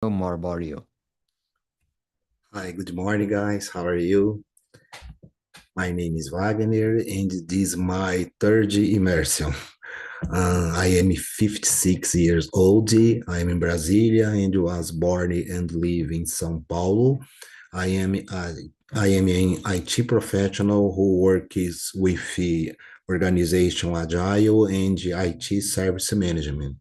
Know more about you. Hi, good morning, guys. How are you? My name is Wagner, and this is my third immersion. I am 56 years old. I am in Brasilia and was born and live in São Paulo. I am an IT professional who works with the organization Agile and IT service management.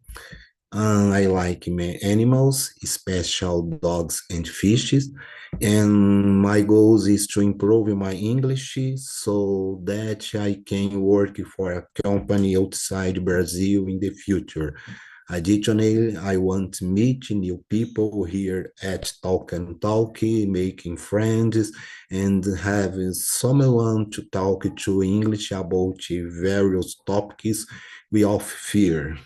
I like animals, special dogs and fishes, and my goal is to improve my English so that I can work for a company outside Brazil in the future. Additionally, I want to meet new people here at Talk and Talk, making friends and having someone to talk to English about various topics without fear.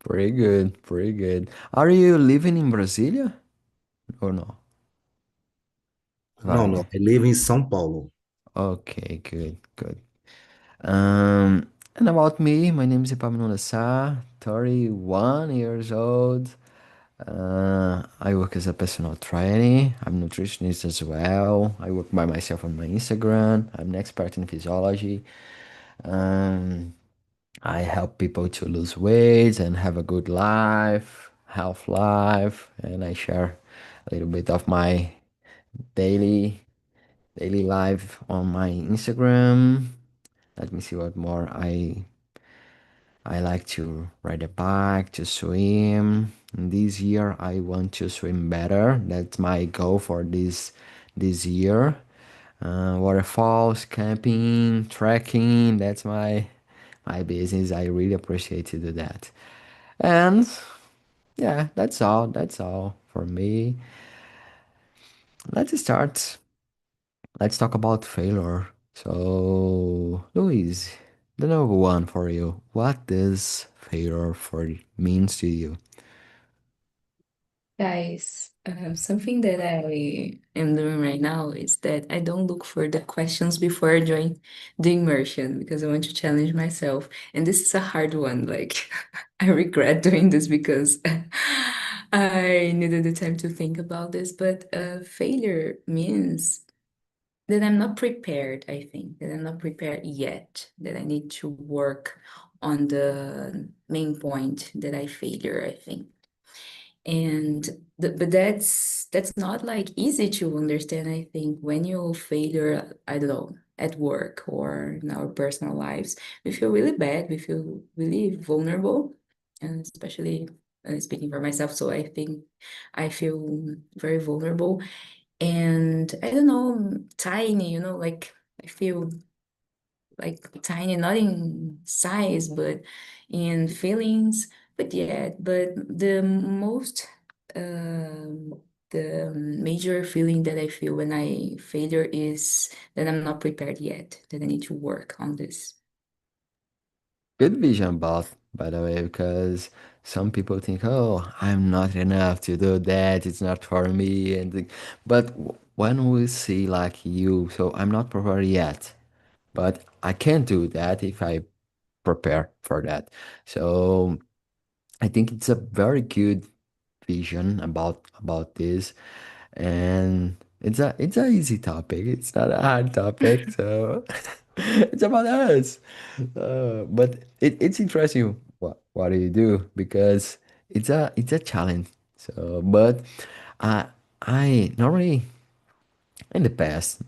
Pretty good, pretty good. Are you living in Brasilia or no, No, no, Wagner? I live in São Paulo. Okay, good, good. And about me, my name is Epamino Sa, 31 years old. I work as a personal trainer. I'm nutritionist as well. I work by myself on my Instagram. I'm an expert in physiology. Um, I help people to lose weight and have a good life, health life, and I share a little bit of my daily daily life on my Instagram. Let me see what more. I like to ride a bike, to swim. This year I want to swim better. That's my goal for this year. Waterfalls, camping, trekking. That's my business. I really appreciate to do that. And yeah, that's all. That's all for me. Let's start. Let's talk about failure. So, Luis, the number one for you. What does failure for means to you? Guys, something that I am doing right now is that I don't look for the questions before I join the immersion because I want to challenge myself. And this is a hard one. Like, I regret doing this because I needed the time to think about this. But failure means that I'm not prepared, I think, that I'm not prepared yet, that I need to work on the main point that I failure, I think. And but that's not like easy to understand, I think, when you failure, I don't know, at work or in our personal lives. We feel really bad, we feel really vulnerable, and especially speaking for myself, so I think I feel very vulnerable and I don't know, tiny, like I feel like tiny, not in size, but in feelings. But yeah, but the major feeling that I feel when I failure is that I'm not prepared yet, that I need to work on this. Good vision, both, by the way, because some people think, oh, I'm not enough to do that. It's not for me. But when we see like you, so I'm not prepared yet, but I can do that if I prepare for that. So I think it's a very good vision about this, and it's a easy topic. It's not a hard topic, so it's about us. But it's interesting. What do you do? Because it's a challenge. So, but uh, I normally in the past.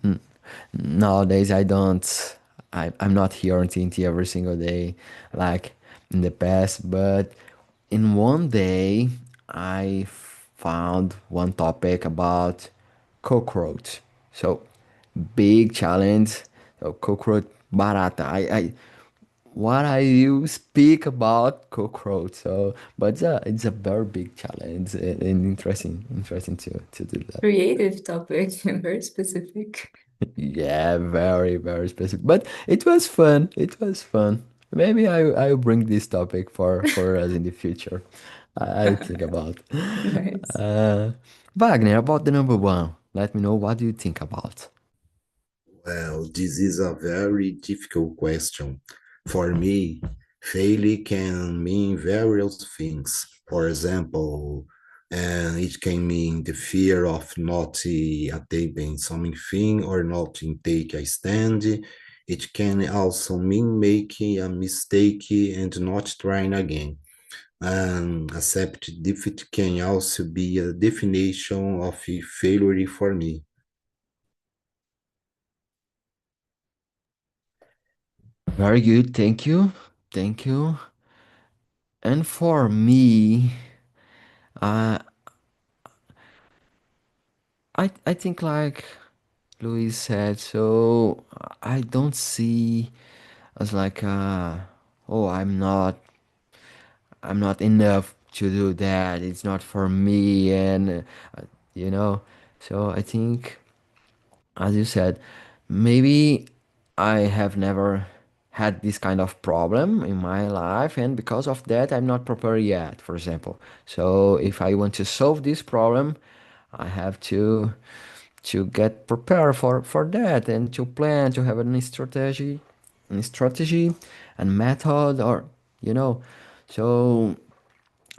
Nowadays, I don't. I'm not here on TNT every single day like in the past, but in one day, I found one topic about cockroach. So, big challenge. So, cockroach barata. What I you speak about cockroach. So, but it's a very big challenge and interesting to do that. Creative topic and very specific. Yeah, very, very specific. But it was fun. It was fun. Maybe I'll bring this topic for us in the future. I'll think about. Nice. Uh, Wagner, about the number one. Let me know what do you think about. Well, this is a very difficult question. For me, failure can mean various things. for example, and it can mean the fear of not achieving something or not take a stand. It can also mean making a mistake and not trying again. And accept defeat can also be a definition of a failure for me. Very good. Thank you. Thank you. And for me, uh, I think like Louis said, so I don't see as like oh I'm not enough to do that. It's not for me, and you know. So I think, as you said, maybe I have never had this kind of problem in my life, and because of that, I'm not prepared yet, for example. So if I want to solve this problem, I have to get prepared for that and to plan to have a strategy and method, or you know. So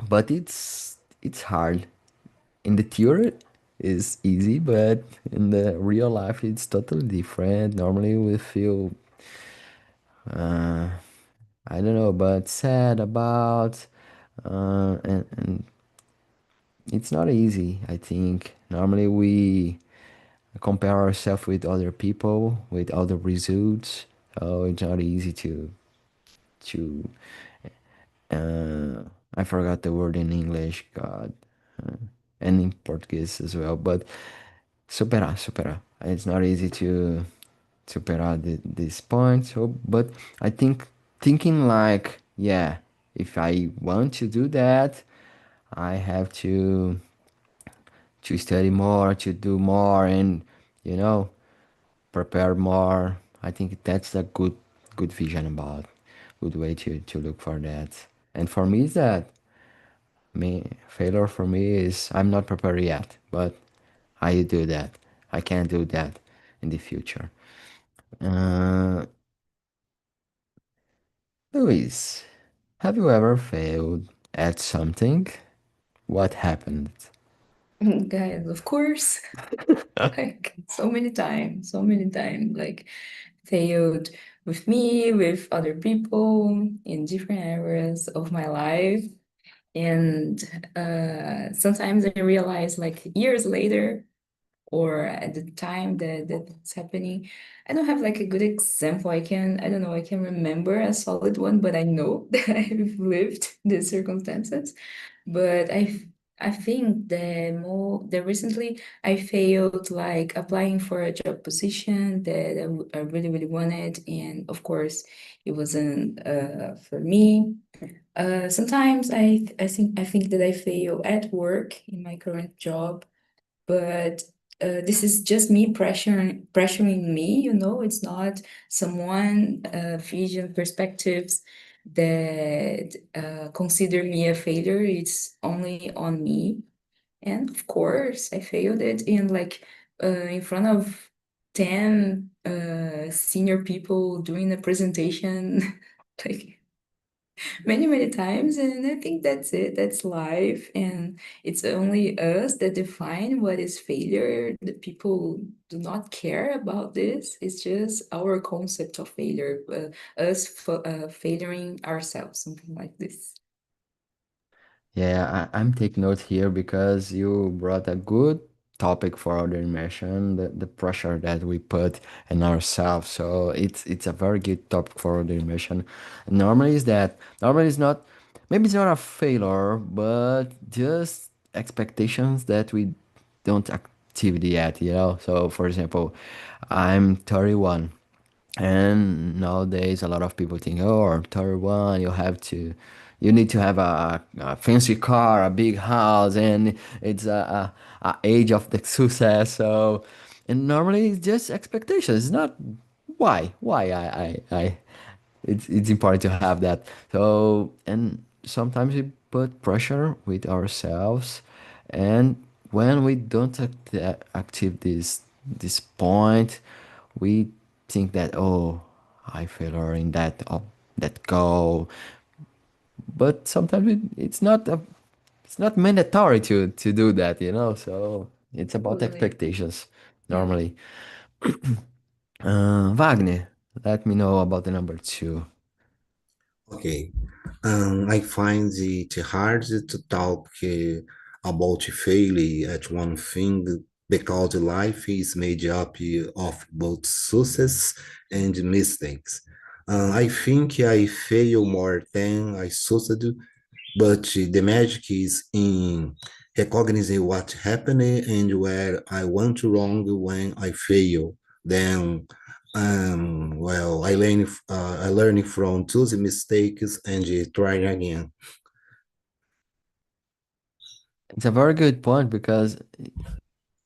but it's hard. In the theory is easy, but in the real life it's totally different. Normally we feel uh, I don't know, but sad about and it's not easy. I think normally we compare ourselves with other people, with other results. So it's not easy to uh, I forgot the word in English, God, and in Portuguese as well. But superar. It's not easy to superar this point. So, but I think thinking like, yeah, if I want to do that, I have to study more, to do more, and you know, prepare more. I think that's a good vision about, good way to look for that. And for me, is that me failure for me is I'm not prepared yet, but I do that. I can do that in the future. Uh, Luis, have you ever failed at something? What happened? Guys, of course, like so many times, like failed with me, with other people in different areas of my life. And sometimes I realize, like years later, or at the time that that's happening, I don't have like a good example. I don't know, I can remember a solid one, but I know that I've lived the circumstances. But I think that recently I failed like applying for a job position that I really, really wanted. And of course, it wasn't for me. Sometimes I think that I fail at work in my current job, but this is just me pressuring me, you know. It's not someone vision perspectives that consider me a failure. It's only on me. And of course I failed it in like in front of 10 senior people doing a presentation like many, many times. And I think that's it. That's life. And it's only us that define what is failure. The people do not care about this. It's just our concept of failure, failing ourselves, something like this. Yeah, I'm taking note here because you brought a good topic for our immersion, the pressure that we put in ourselves. So it's a very good topic for our immersion. Normally is not, maybe it's not a failure, but just expectations that we don't achieve yet, you know. So for example, I'm 31. And nowadays, a lot of people think, oh, third one, you need to have a fancy car, a big house, and it's a age of the success. So, and normally it's just expectations. It's not why it's important to have that. So, and sometimes we put pressure with ourselves, and when we don't achieve this point, we think that, oh, I failure in that, that goal. But sometimes it's not. it's not mandatory to do that, you know. So it's about Totally. expectations Yeah. normally. Wagner, let me know about the number two. Okay. I find it hard to talk about failing at one thing because life is made up of both success and mistakes. I think I fail more than I succeed, but the magic is in recognizing what happened and where I went wrong when I fail. Then, well, I learn from those mistakes and try again. It's a very good point because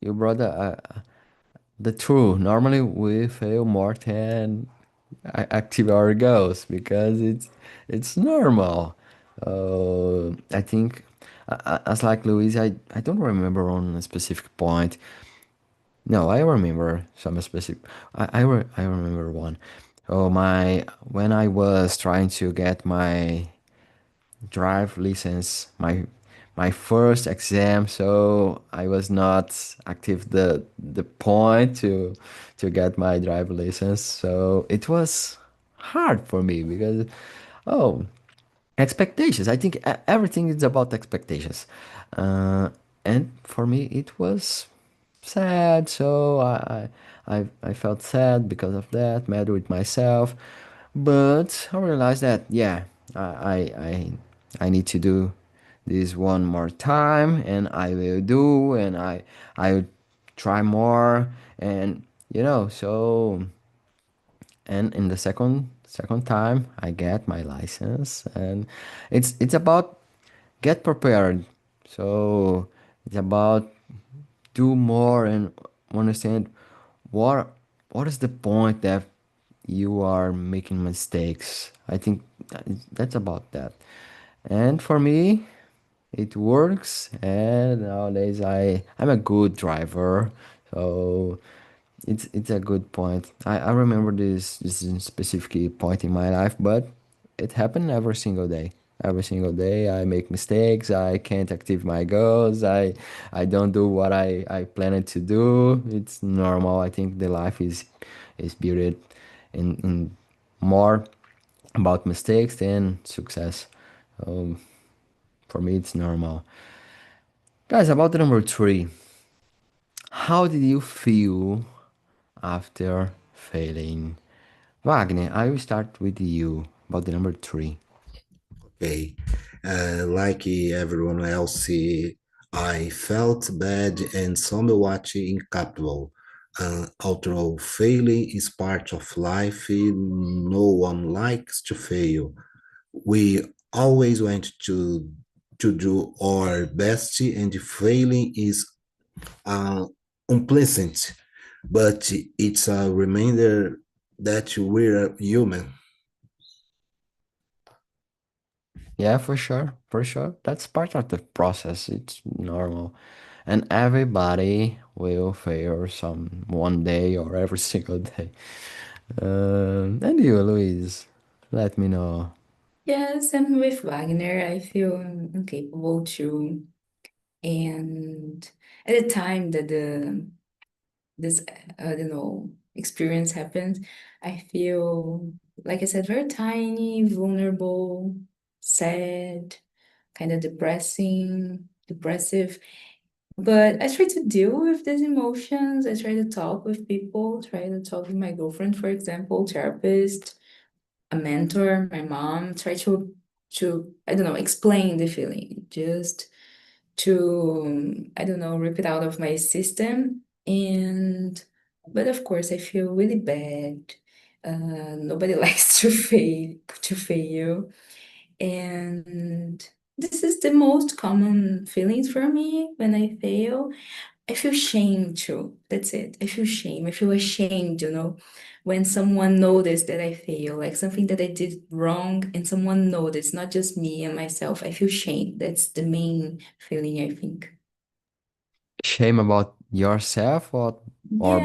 you brought the true. Normally we fail more than active our goals because it's normal. I think as like Louise, I don't remember on a specific point. No, I remember some specific. I remember one. Oh my! When I was trying to get my drive license, my first exam, so I was not active the point to get my drive license. So it was hard for me because oh, expectations. I think everything is about expectations, uh, and for me it was sad. So I felt sad because of that, mad with myself. But I realized that yeah, I I I, I need to do this one more time, and I will do, and I will try more, and you know so. And in the second time, I get my license, and it's about get prepared. So it's about do more and understand what what is the point that you are making mistakes. I think that's about that. And for me, it works. And nowadays, I'm a good driver, so it's a good point. I remember this specific point in my life, but it happened every single day. Every single day I make mistakes. I can't achieve my goals. I don't do what I planned to do. It's normal. I think the life is built in more about mistakes than success. Um, for me, it's normal. Guys, about the number three, how did you feel after failing? Wagner, I will start with you about the number three. Okay. Like everyone else, I felt bad and somewhat incapable. Although failing is part of life, no one likes to fail. We always want to do our best, and failing is uh, unpleasant, but it's a reminder that we're human. Yeah, for sure, for sure. That's part of the process. It's normal. And everybody will fail some one day or every single day. And you, Louise, let me know. Yes, and with Wagner, I feel incapable too. And at the time that this I don't know experience happened, I feel like I said, very tiny, vulnerable, sad, kind of depressive. But I try to deal with these emotions. I try to talk with people, try to talk with my girlfriend, for example, therapist, a mentor, my mom, try to I don't know, explain the feeling, just to I don't know, rip it out of my system. And but of course I feel really bad. Nobody likes to fail. And this is the most common feelings for me when I fail. I feel shame too. That's it. I feel shame. I feel ashamed, when someone noticed that I fail, like something that I did wrong and someone noticed, not just me and myself. I feel shame. That's the main feeling, I think. Shame about yourself or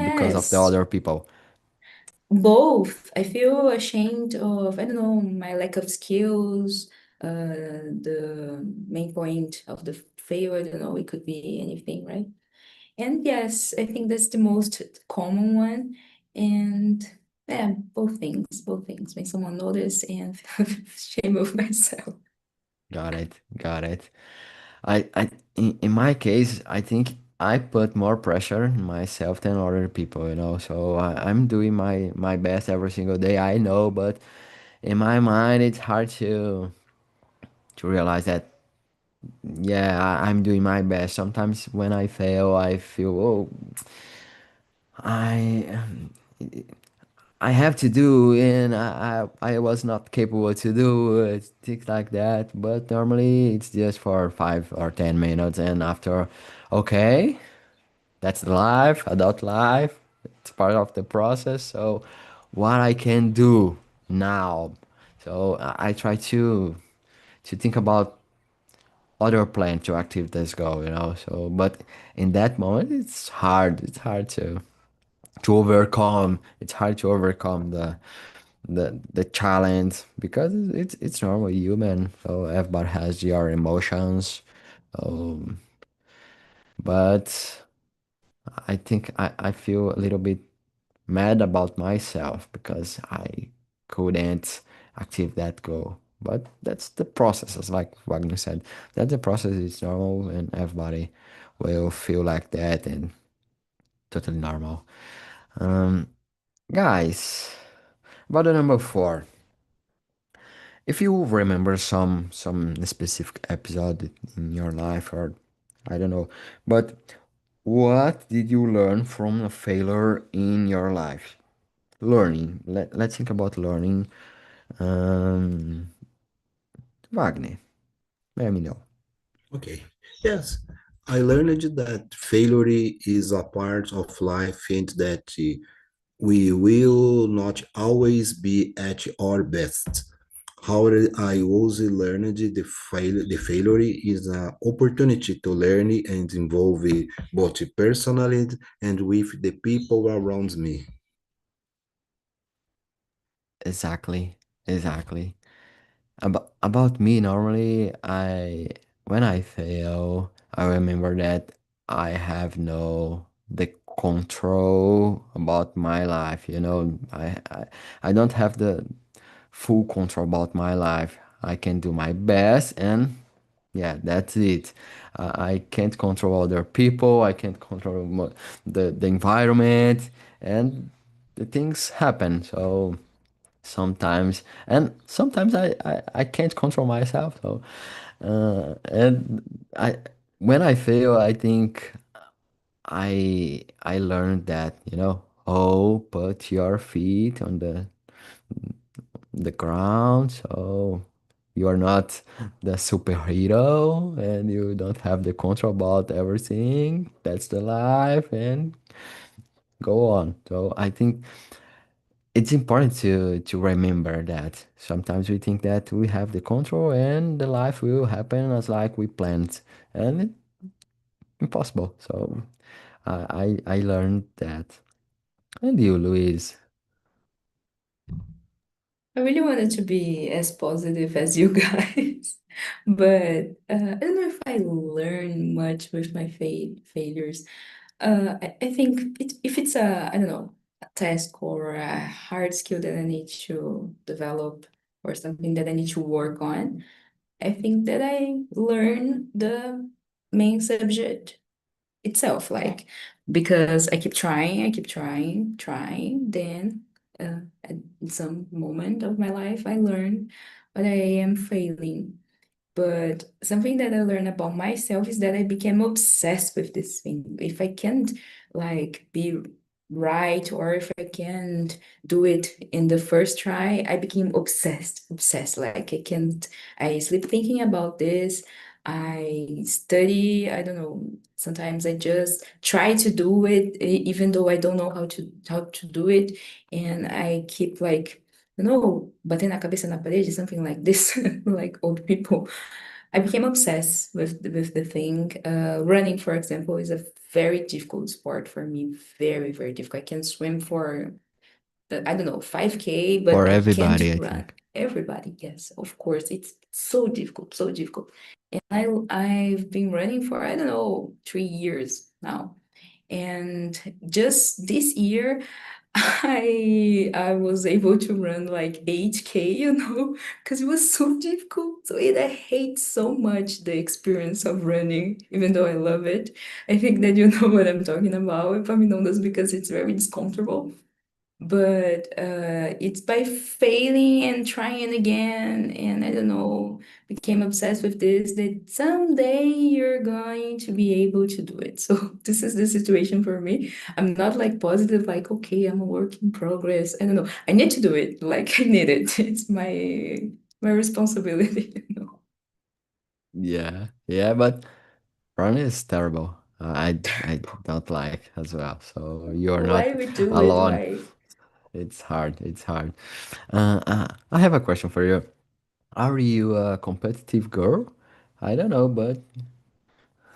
because of the Yes. other people? Both. I feel ashamed of, I don't know, my lack of skills, the main point of the fail, I don't know, it could be anything, right? And yes, I think that's the most common one. And yeah, both things. Make someone notice and shame of myself. Got it. Got it. In my case, I think I put more pressure on myself than other people, you know. So I'm doing my best every single day. I know, but in my mind, it's hard to realize that. Yeah, I'm doing my best. Sometimes when I fail, I feel, oh, I I have to do, and I was not capable to do it, things like that. But normally it's just for 5 or 10 minutes, and after, okay, that's the life, adult life. It's part of the process. So, what I can do now. So I try to think about other plan to achieve this goal, you know. So, but in that moment, it's hard. It's hard to overcome. It's hard to overcome the challenge because it's normal human. So everybody has your emotions. Um, but I think I feel a little bit mad about myself because I couldn't achieve that goal. But that's the process, as like Wagner said. That the process is normal and everybody will feel like that and totally normal. Um, guys, about the number four. If you remember some specific episode in your life or I don't know, but what did you learn from a failure in your life? Learning. Let's think about learning. Um, Wagner, let me know. Okay. Yes, I learned that failure is a part of life and that we will not always be at our best. However, I also learned the failure is an opportunity to learn and involve both personally and with the people around me. Exactly, exactly. About me, normally, when I fail, I remember that I have no the control about my life. You know, I don't have the full control about my life. I can do my best, and yeah, that's it. I can't control other people. I can't control the environment, and the things happen. So sometimes I can't control myself. So and I when I fail, I think I learned that, you know, oh, put your feet on the ground. So you are not the superhero and you don't have the control about everything. That's the life and go on. So I think it's important to remember that sometimes we think that we have the control and the life will happen as like we planned and it's impossible. So I learned that. And you, Luis, I really wanted to be as positive as you guys, but I don't know if I learn much with my failures. I think if it's I don't know, a task or a hard skill that I need to develop or something that I need to work on, I think that I learn the main subject itself, like because I keep trying, then at some moment of my life, I learn, but I am failing. But something that I learned about myself is that I became obsessed with this thing. If I can't like be right or if I can't do it in the first try, I became obsessed. Like I sleep thinking about this. I study, I don't know. Sometimes I just try to do it, even though I don't know how to do it. And I keep like, batendo a cabeça na parede, something like this, like old people. I became obsessed with the thing. Running, for example, is a very difficult sport for me. Very difficult. I can swim for I don't know, 5K, but for I can't everybody, I run. think. Everybody, yes, of course, it's so difficult, so difficult. And I've been running for, I don't know, 3 years now. And just this year, I was able to run like 8K, because it was so difficult. So I hate so much the experience of running, even though I love it. I think that you know what I'm talking about, Epaminondas, because it's very discomfortable. But it's by failing and trying again, and I don't know, became obsessed with this, that someday you're going to be able to do it. So this is the situation for me. I'm not like positive, like, okay, I'm a work in progress. I don't know. I need to do it. Like I need it. It's my responsibility, Yeah, yeah, but running is terrible. I don't like as well. So you're Why not we do it? alone. Why? It's hard. It's hard. I have a question for you. Are you a competitive girl? I don't know, but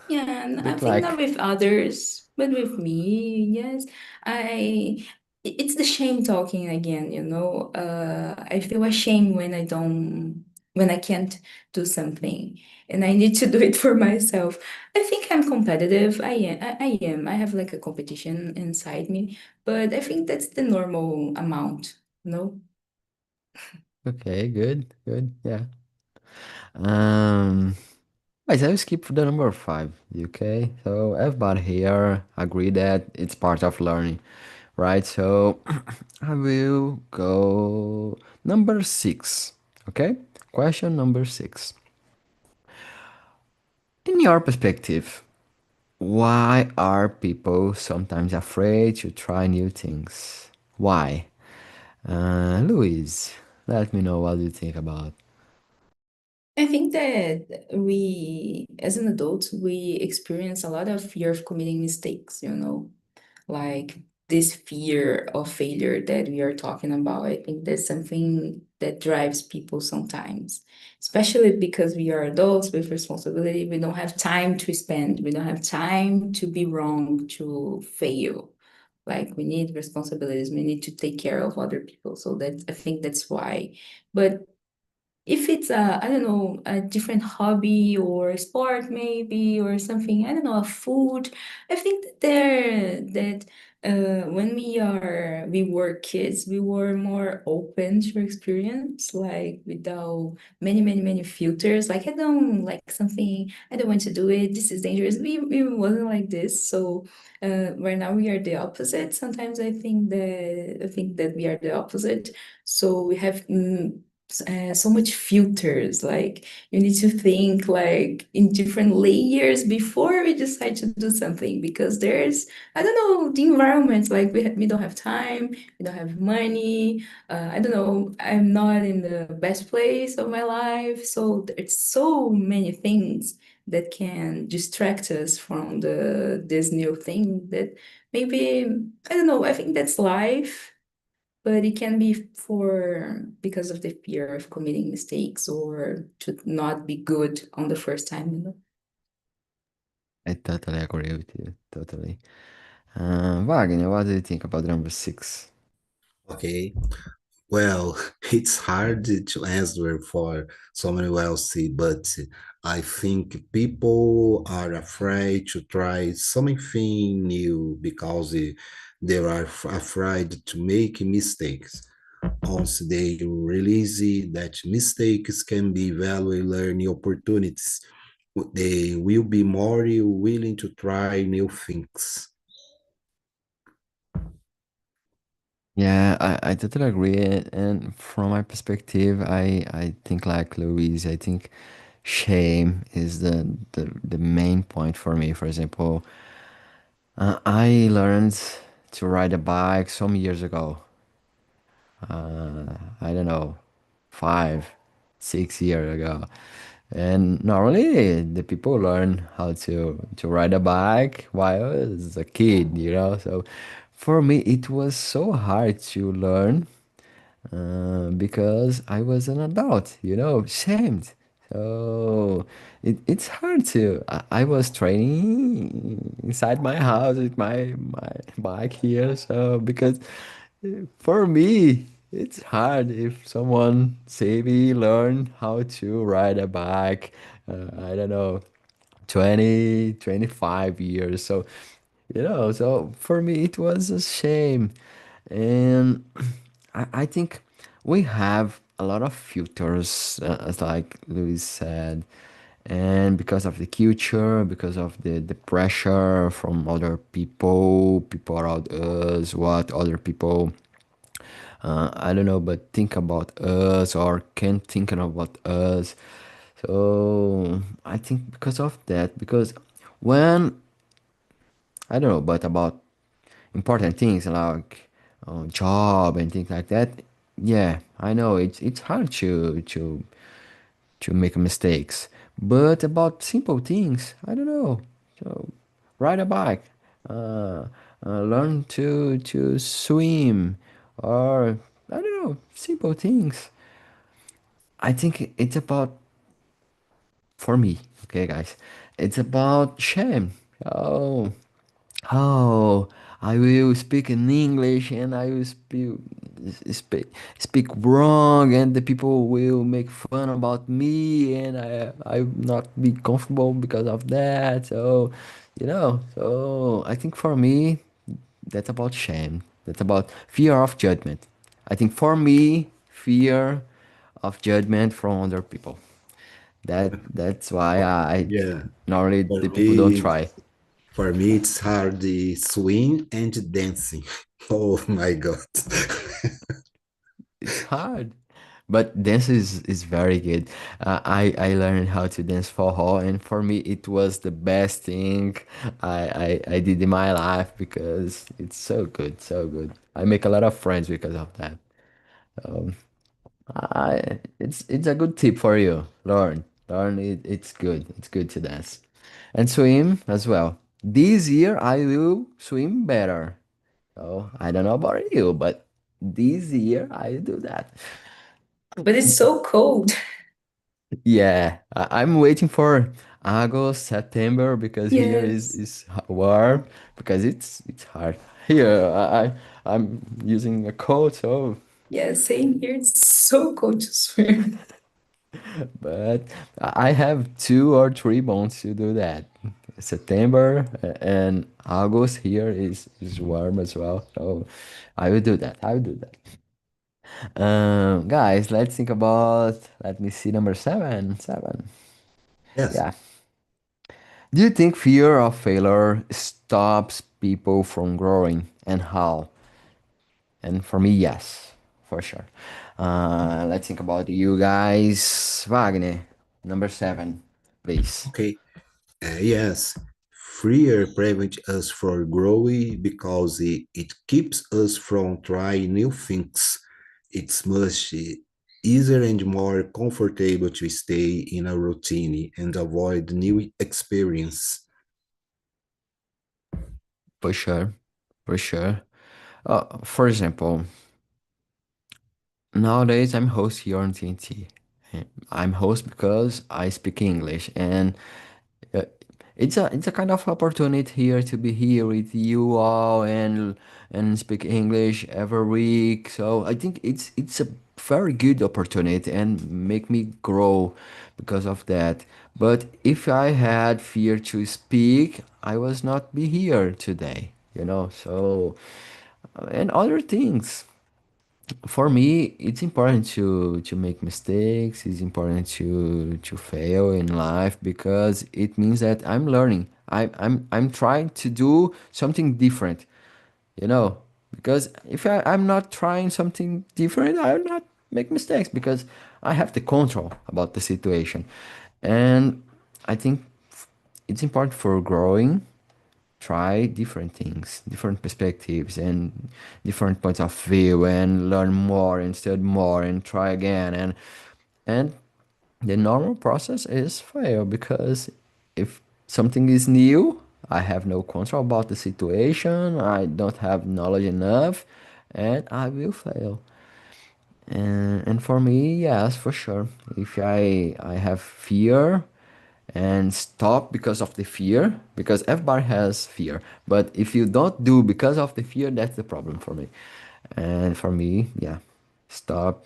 Yeah, and I look think not like. with others, but with me, yes. It's the shame talking again, I feel ashamed when I can't do something, and I need to do it for myself. I think I'm competitive. I am. I have like a competition inside me, but I think that's the normal amount, you know? Okay, good, good. Yeah. Um, Mas I will skip the number five, okay? So everybody here agree that it's part of learning, right? So I will go number six, okay? Question number six. In your perspective, why are people sometimes afraid to try new things? Why? Luis, let me know what you think about. I think that as an adult, we experience a lot of fear of committing mistakes, like this fear of failure that we are talking about. I think that's something that drives people sometimes, especially because we are adults with responsibility. We don't have time to spend, we don't have time to be wrong, to fail. Like we need responsibilities, we need to take care of other people. So I think that's why. But if it's I don't know, a different hobby or a sport maybe or something, I don't know, a food, I think that when we were kids, we were more open to experience, like without many filters. Like I don't like something, I don't want to do it, this is dangerous. We wasn't like this. So right now we are the opposite. Sometimes I think that we are the opposite. So we have so much filters, like you need to think like in different layers before we decide to do something, because there's, I don't know, the environment, like we don't have time, we don't have money, I don't know, I'm not in the best place of my life, so there's so many things that can distract us from this new thing that maybe, I don't know, I think that's life, but it can be for because of the fear of committing mistakes or to not be good on the first time. I totally agree with you, totally. Wagner, what do you think about number six? Okay. Well, it's hard to answer for someone else, but I think people are afraid to try something new because they are afraid to make mistakes. Once they realize that mistakes can be valuable learning opportunities, they will be more willing to try new things. Yeah, I totally agree. And from my perspective, I think like Louise, I think shame is the main point for me. For example, I learned to ride a bike some years ago. I don't know, 5, 6 years ago. And normally the people learn how to ride a bike while I was a kid, you know. So for me, it was so hard to learn because I was an adult, you know, shamed. So it's hard to. I was training inside my house with my bike here. So because for me, it's hard if someone say me learn how to ride a bike. I don't know, 20, 25 years. So, so for me it was a shame. And I think we have a lot of filters, as like Luis said, and because of the culture, because of the pressure from other people around us, what other people, I don't know, but think about us or can think about us. So I think because of that, because when I don't know, but about important things like job and things like that. Yeah, I know it's hard to make mistakes, but about simple things, I don't know. So ride a bike, uh, learn to swim, or I don't know, simple things. I think it's about for me. Okay, guys, it's about shame. Oh, Oh, I will speak in English and I will speak, speak wrong, and the people will make fun about me, and I will not be comfortable because of that. So, so I think for me, that's about shame. That's about fear of judgment. I think for me, fear of judgment from other people. That's why I Yeah, normally for the people don't me, try. for me, it's hard the swing and dancing. Oh my God. It's hard. But dance is very good. I learned how to dance forró, and for me it was the best thing I did in my life because it's so good, so good. I make a lot of friends because of that. Um, it's a good tip for you. Learn it. It's good. It's good to dance and swim as well. This year I will swim better. So I don't know about you, but this year I will do that. But it's so cold. Yeah, I'm waiting for August, September because here Yes. is warm because it's hard. Here I'm using a coat, so Yeah, same here. It's so cold to swim. but I have 2 or 3 months to do that. September and August here is warm as well, so I will do that. I will do that. Guys, let's think about. Let me see number seven. Seven. Yes. Yeah. Do you think fear of failure stops people from growing and how? And for me, yes, for sure. Let's think about you guys. Wagner, number seven, please. Okay. Yes. Freer prevents us from growing because it keeps us from trying new things. It's much easier and more comfortable to stay in a routine and avoid new experience. For sure, for sure. For example, nowadays I'm host here on TNT. I'm host because I speak English, and Uh, it's a kind of opportunity here to be here with you all and speak English every week. So I think it's a very good opportunity and make me grow because of that. But if I had fear to speak, I was not be here today, So and other things for me, it's important to make mistakes. It's important to fail in life because it means that I'm learning. I'm trying to do something different, you know. Because if I'm not trying something different, I will not make mistakes because I have the control about the situation. And I think it's important for growing try different things, different perspectives, and different points of view, and learn more and study more and try again. And the normal process is fail because if something is new, I have no control about the situation. I don't have knowledge enough, and I will fail. And for me, yes, for sure. If I have fear and stop because of the fear, because everybody has fear. But if you don't do because of the fear, that's the problem for me. And for me, yeah, Stop.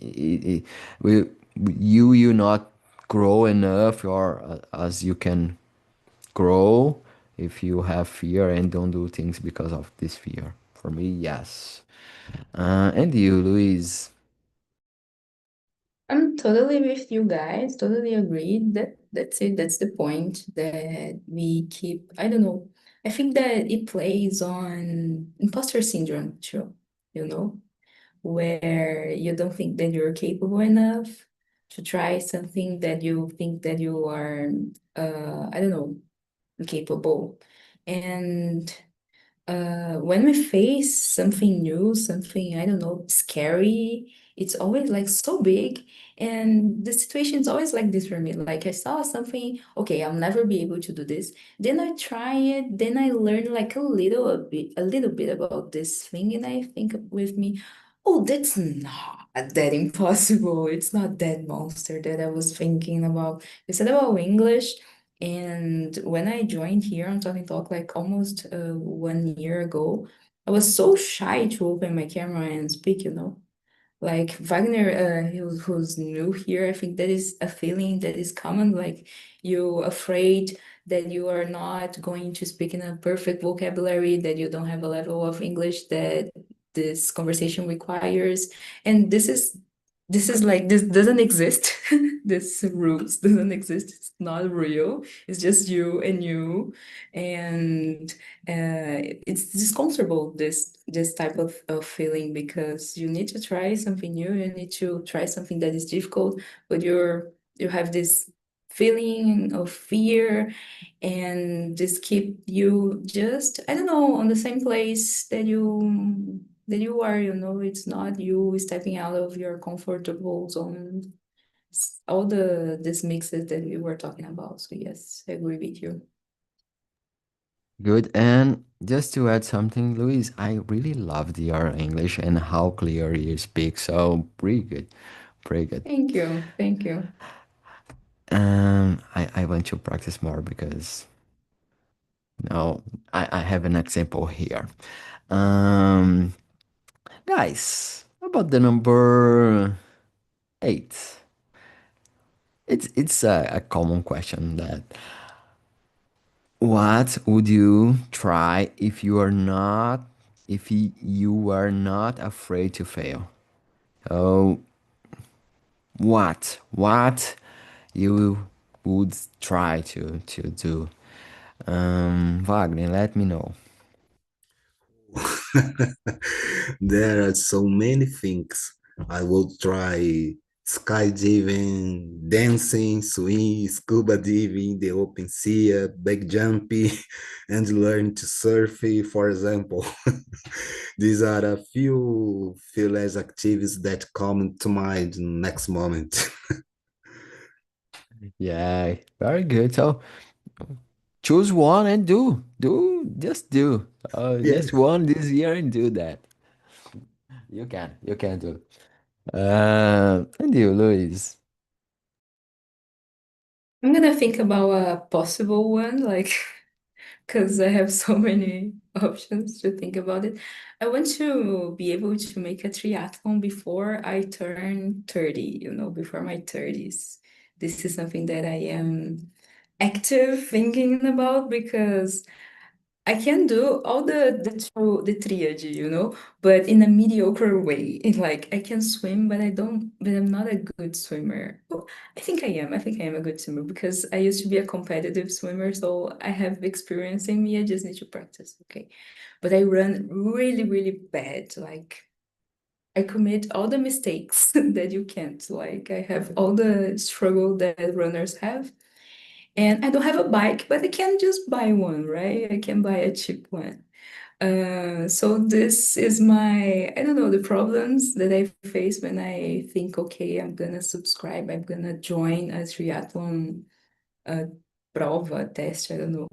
I- we you not grow enough or as you can grow if you have fear and don't do things because of this fear. For me, yes. And you, Luis? I'm totally with you guys, totally agreed. That's it, that's the point that we keep, I don't know. I think that it plays on imposter syndrome too, you know, where you don't think that you're capable enough to try something that you think that you are, I don't know, capable. And when we face something new, something, I don't know, scary, it's always like so big. And the situation is always like this for me. Like I saw something, okay, I'll never be able to do this. Then I try it, then I learn like a little bit about this thing, and I think with me, oh, that's not that impossible. It's not that monster that I was thinking about. You said about English. And when I joined here on Talking Talk, like almost 1 year ago, I was so shy to open my camera and speak, you know. Like Wagner, who's new here, I think that is a feeling that is common. Like you afraid that you are not going to speak in a perfect vocabulary, that you don't have a level of English that this conversation requires. And this is like this doesn't exist. This rules doesn't exist. It's not real. It's just you and you. And it's discomfortable, this type of feeling, because you need to try something new, you need to try something that is difficult, but you have this feeling of fear, and this keep you just, I don't know, on the same place that you are, you know. It's not you stepping out of your comfortable zone. All these mixes that we were talking about. So yes, I agree with you. Good. And just to add something, Luis, I really loved your English and how clear you speak. So pretty good. Pretty good. Thank you. Thank you. I want to practice more because now I have an example here. Um, guys, about the number 8. It's a common question that what would you try if you are not afraid to fail? Oh, what you would try to do? Wagner, let me know. There are so many things. I will try skydiving, dancing, swing, scuba diving, the open sea, big jumping, and learn to surf, for example. These are a few fearless activities that come to mind next moment. Yeah, very good. So choose one and just do. Yeah. Just one this year and do that. You can do. And you, Luis. I'm gonna think about a possible one, like, because I have so many options to think about it. I want to be able to make a triathlon before I turn 30, you know, before my 30s. This is something that I am active thinking about, because I can do all the triad, you know, but in a mediocre way. In like I can swim, but I'm not a good swimmer. Oh, I think I am. I think I am a good swimmer because I used to be a competitive swimmer, so I have experience in me. I just need to practice, okay? But I run really, really bad. Like I commit all the mistakes that you can't. Like I have all the struggle that runners have. And I don't have a bike, but I can just buy one, right? I can buy a cheap one. So this is my, I don't know, the problems that I face when I think, okay, I'm gonna subscribe, I'm gonna join a triathlon uh, prova, test, I don't know.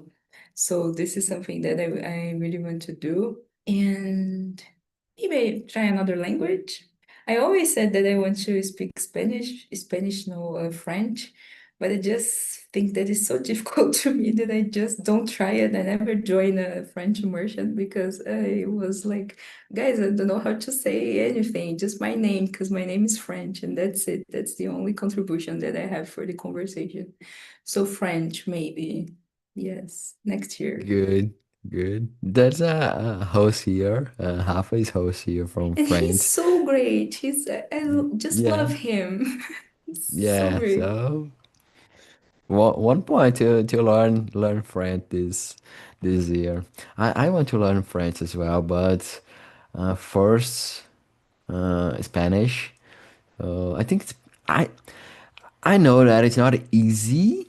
So this is something that I really want to do. And maybe try another language. I always said that I want to speak Spanish, no, French, but I just think that it's so difficult to me that I just don't try it. I never join a French immersion because I was like, guys, I don't know how to say anything, just my name, because my name is French, and that's it. That's the only contribution that I have for the conversation. So French, maybe. Yes, next year. Good, good. There's a host here. Rafa is host here from And he's French. so great. Just love Yeah, him. He's so yeah. great. So one point to learn French this year. I want to learn French as well, but first Spanish. I think I I know that it's not easy,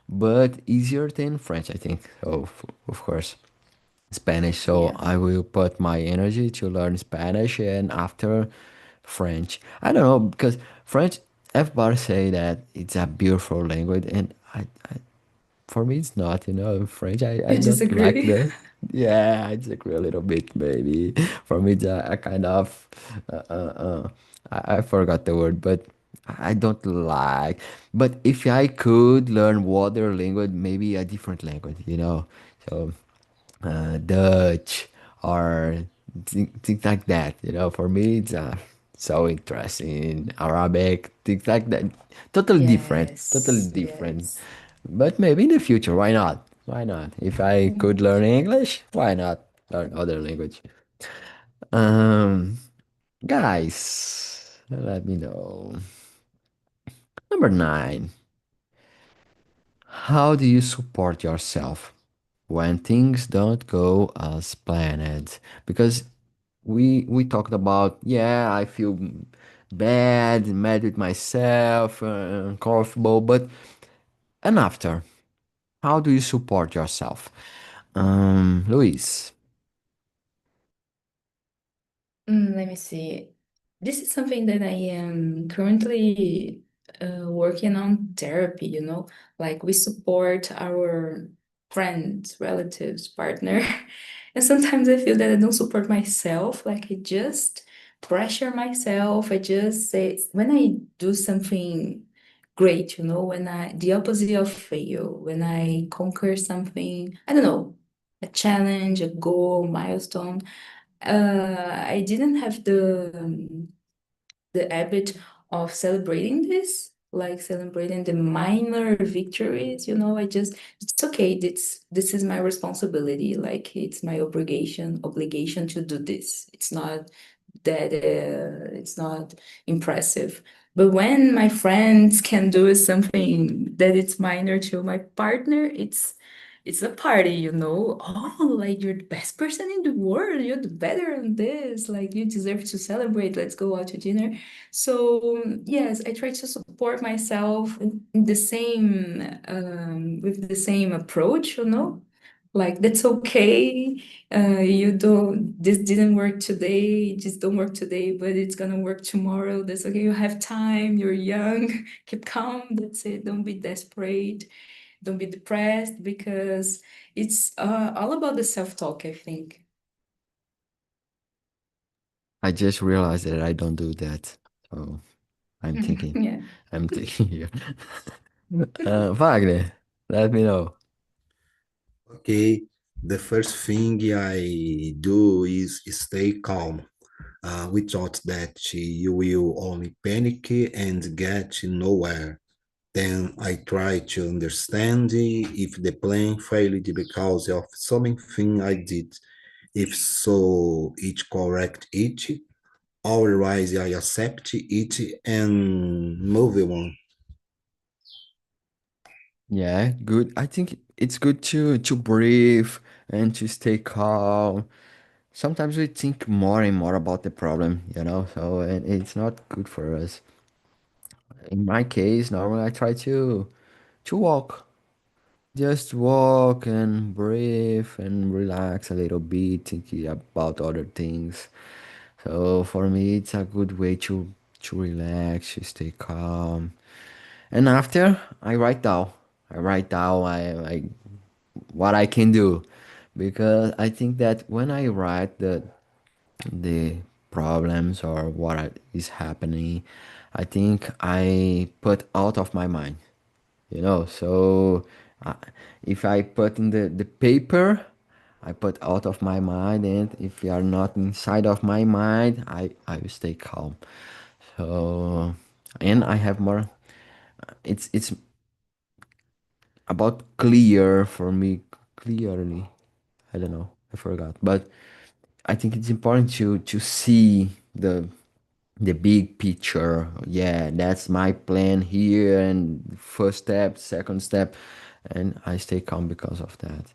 but easier than French. I think. So of course. Spanish, so Yeah. I will put my energy to learn Spanish and after French. I don't know because French, everybody say that it's a beautiful language, and for me it's not. French. I You don't like disagree? the. Yeah, I disagree a little bit, maybe. For me, it's a kind of. Uh, uh, uh, I forgot the word, but I don't like. But if I could learn water language, maybe a different language. So Dutch or things like that. For me, it's so interesting. Arabic, things like that. Totally Yes, different. yes. But maybe in the future, why not? Why not? If I could learn English, why not learn other language? Um, guys, let me know. Number 9. How do you support yourself when things don't go as planned? Because we talked about, yeah, I feel mad with myself, uncomfortable, but and after, how do you support yourself? Luis, Let me see. This is something that I am currently working on therapy, like we support our friends, relatives, partner. And sometimes I feel that I don't support myself, like I just pressure myself. I just say, when I do something great, the opposite of fail, when I conquer something, I don't know, a challenge, a goal, milestone. I didn't have the habit of celebrating this, like celebrating the minor victories. It's okay. This is my responsibility. Like it's my obligation to do this. It's not impressive. But when my friends can do something that it's minor to my partner, it's a party, Oh, like you're the best person in the world. You're the better on this. Like you deserve to celebrate. Let's go out to dinner. So yes, I try to support myself in the same with the same approach, Like that's okay. You don't, this didn't work today, just don't work today, but it's gonna work tomorrow. That's okay. You have time, you're young, keep calm. That's it. Don't be desperate, don't be depressed because it's all about the self-talk, I think. I just realized that I don't do that. So I'm thinking, Yeah. I'm thinking here. Wagner, let me know. Okay, the first thing I do is stay calm. We thought that you will only panic and get nowhere. Then I try to understand if the plan failed because of something I did. If so, it correct it. Otherwise, I accept it and move on. Yeah, good. I think it's good to breathe and to stay calm. Sometimes we think more and more about the problem, so and it's not good for us. In my case, normally I try to walk. Just walk and breathe and relax a little bit, thinking about other things. So for me, it's a good way to relax, to stay calm. And after, I write down. I write down what I can do, because I think that when I write the problems or what is happening, I think I put out of my mind. you know. So uh, if I put in the paper, I put out of my mind, and if you are not inside of my mind, I will stay calm. So and I have more. It's about clear for me, clearly. I don't know. I forgot, but I think it's important to see the big picture. Yeah, that's my plan here, and first step, second step, and I stay calm because of that.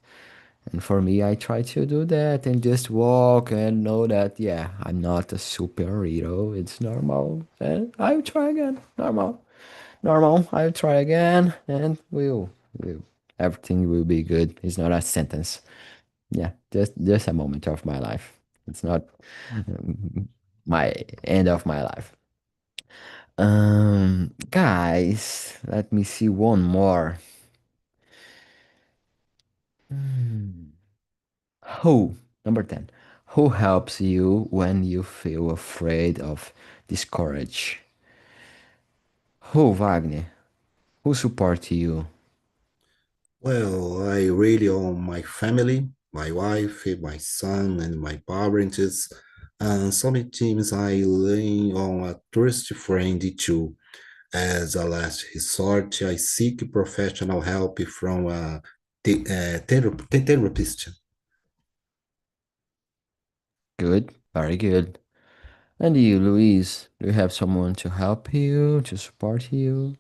And for me, I try to do that and just walk and know that, yeah, I'm not a superhero. It's normal. And I'll try again. Normal. Normal. I'll try again and we'll everything will be good. It's not a sentence. Yeah, just a moment of my life. It's not my end of my life. Guys, let me see one more. Hmm. Who, number 10, who helps you when you feel afraid of discourage? Who, Wagner? Who supports you? Well, I really on my family, my wife, my son, and my parents. And sometimes I lean on a trusted friend too. As a last resort, I seek professional help from a therapist. Good, very good. And you, Luis, do you have someone to help you, to support you?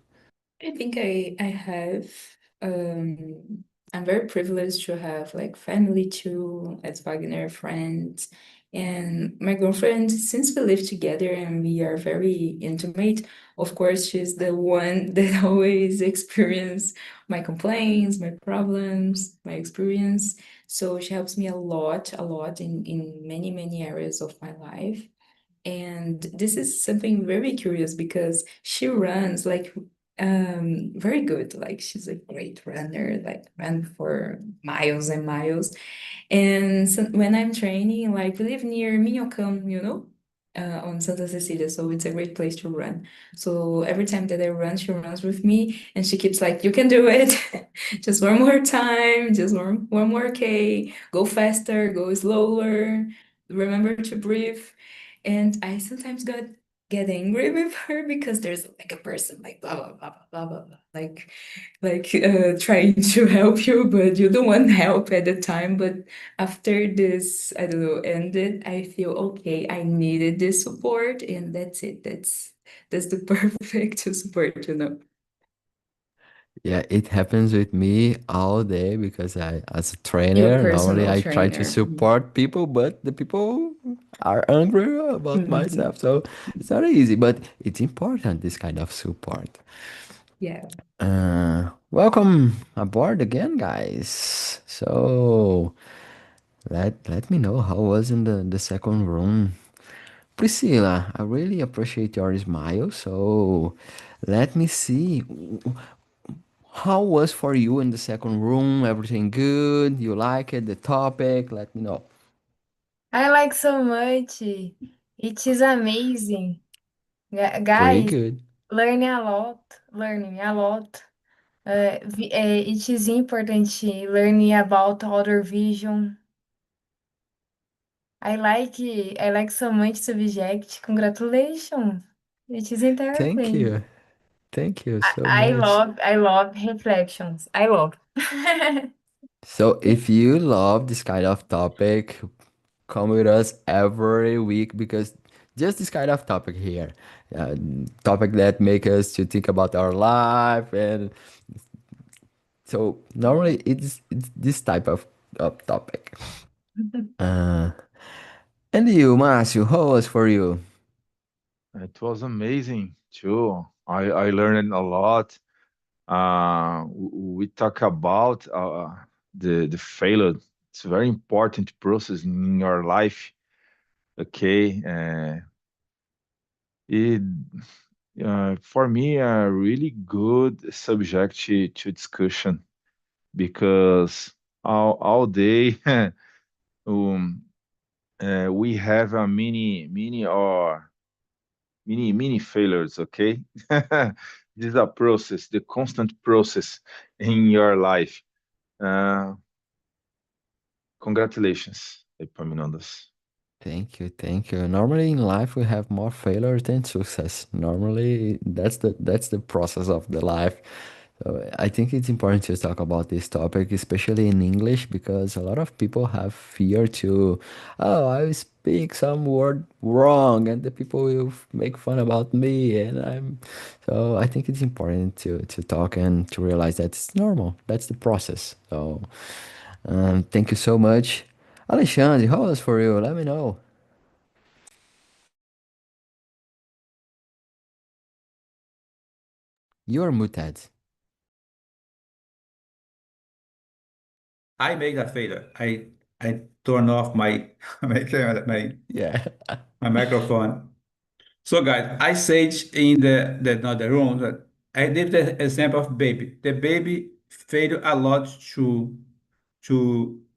I think I have. Um, I'm very privileged to have like family too, as Wagner friends, and my girlfriend. Since we live together and we are very intimate, of course, she's the one that always experience my complaints, my problems, my experience. So she helps me a lot in many areas of my life. And this is something very curious because she runs like very good. Like she's a great runner, like ran for miles and miles. And so when I'm training, like we live near Minhocão, on Santa Cecilia, so it's a great place to run. So every time that I run, she runs with me, and she keeps like, "You can do it, just one more time, just one more K, go faster, go slower, remember to breathe." And I sometimes get angry with her because there's like a person like blah blah blah blah blah blah, blah, trying to help you, but you don't want help at the time. But after this, I don't know, ended, I feel okay. I needed this support, and that's it. That's the perfect support. Yeah, it happens with me all day because I, as a Your trainer, normally personal I try to trainer. support people, but the people are angry about myself. So it's not easy, but it's important, this kind of support. Yeah. Welcome aboard again, guys. So let me know how was in the second room. Priscilla, I really appreciate your smile. So let me see. How was for you in the second room? Everything good? You like it? The topic? Let me know. I like so much. It is amazing. Pretty Guys, good. learning a lot. Learning a lot. It is important learning about other vision. I like so much subject. Congratulations. It is Thank interesting. you. Thank you so much. I love reflections. I love. So if you love this kind of topic, come with us every week because just this kind of topic here, uh, topic that make us to think about our life, and so normally it's this type of topic. Uh, and you, Márcio, how was for you? It was amazing too. I learned a lot. We talk about the failure. It's a very important process in your life. Okay, it for me a really good subject to discussion because all day um, we have a mini or mini failures. Okay, this is a process, the constant process in your life. Uh, Congratulations, Epaminondas. Thank you, thank you. Normally in life we have more failure than success. Normally that's the process of the life. So I think it's important to talk about this topic, especially in English, because a lot of people have fear to, oh, I speak some word wrong and the people will make fun about me and so I think it's important to talk and to realize that it's normal. That's the process. So thank you so much. Alexandre, how was for you? Let me know. You're muted. I made a failure. I turned off my my camera, Yeah. my microphone. So guys, I said in the another room that I did the example of baby. The baby failed a lot to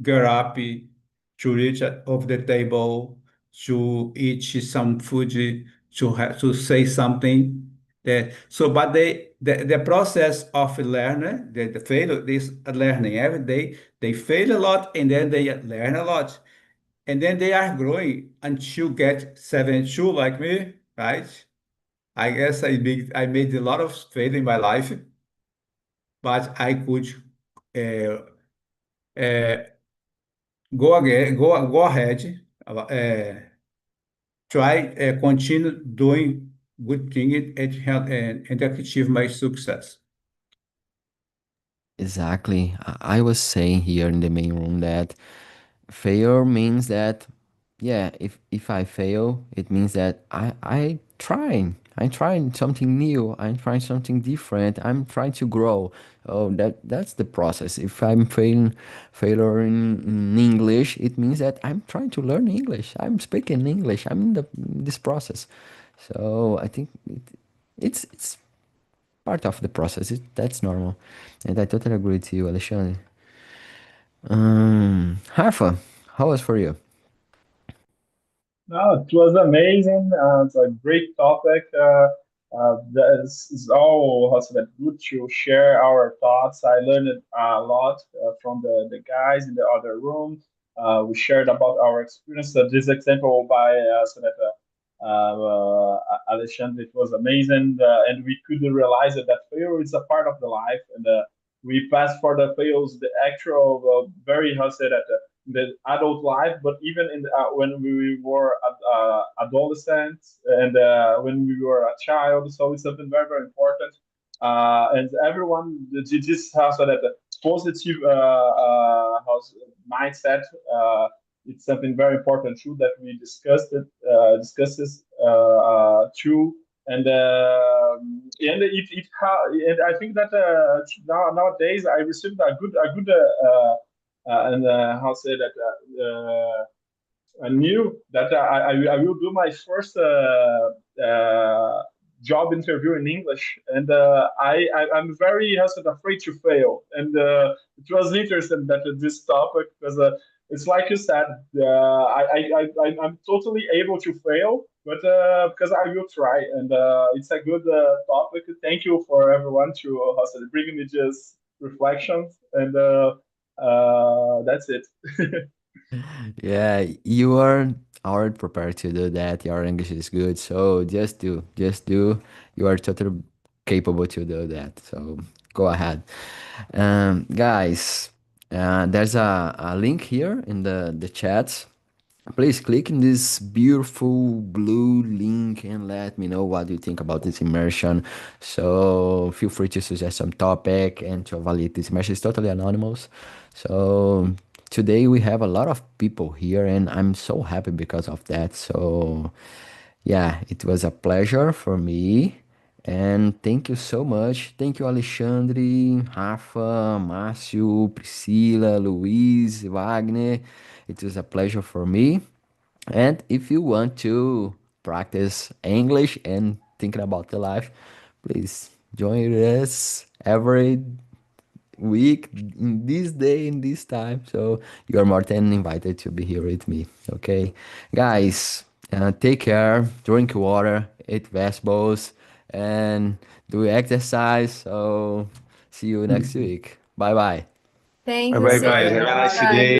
get up, to reach over the table, to eat some food, to have to say something. That so, but the process of learning, the fail this learning every day, they fail a lot and then they learn a lot. And then they are growing until get 72 like me, right? I guess I made a lot of fail in my life, but I could uh, uh, go ahead, try continue doing good thing and achieve my success. Exactly. I was saying here in the main room that failure means that, yeah, if I fail, it means that I'm trying something new. I'm trying something different. I'm trying to grow. Oh, that's the process. If I'm failure in English, it means that I'm trying to learn English. I'm speaking English. I'm in this process. So I think it's part of the process. That's normal. And I totally agree with you, Alexandre. Rafa, how was for you? No, it was amazing. It's a great topic. This is all how's that good to share our thoughts. I learned a lot from the guys in the other room. We shared about our experience. This example by Alexandre, it was amazing, and we could realize that failure is a part of the life, and we passed for the fails, the actual very how say that the adult life, but even in when we were adolescents and when we were a child. So it's something very, very important. And everyone just has that positive mindset. It's something very important too that we discusses too. And I think that nowadays I received a good and how say that I knew that I will do my first job interview in English, and I'm very how said, afraid to fail. And it was interesting that this topic because it's like you said, I'm totally able to fail, but because I will try, and it's a good topic. Thank you for everyone to how said, bring me just reflections, and that's it. Yeah, you are already prepared to do that. Your English is good, so just do. You are totally capable to do that. So go ahead. Guys, there's a link here in the chat. Please click in this beautiful blue link and let me know what you think about this immersion. So feel free to suggest some topic and to evaluate this immersion. It's totally anonymous. So today we have a lot of people here and I'm so happy because of that. So yeah, it was a pleasure for me. And thank you so much. Thank you, Alexandre, Rafa, Márcio, Priscila, Luiz, Wagner. It was a pleasure for me. And if you want to practice English and thinking about the life, please join us every week in this day in this time. So you are more than invited to be here with me. Okay, guys, take care, drink water, eat vegetables, and do exercise. So see you next week. Bye bye. Thank Bye you, bye, see guys. you. Have a nice Bye. day.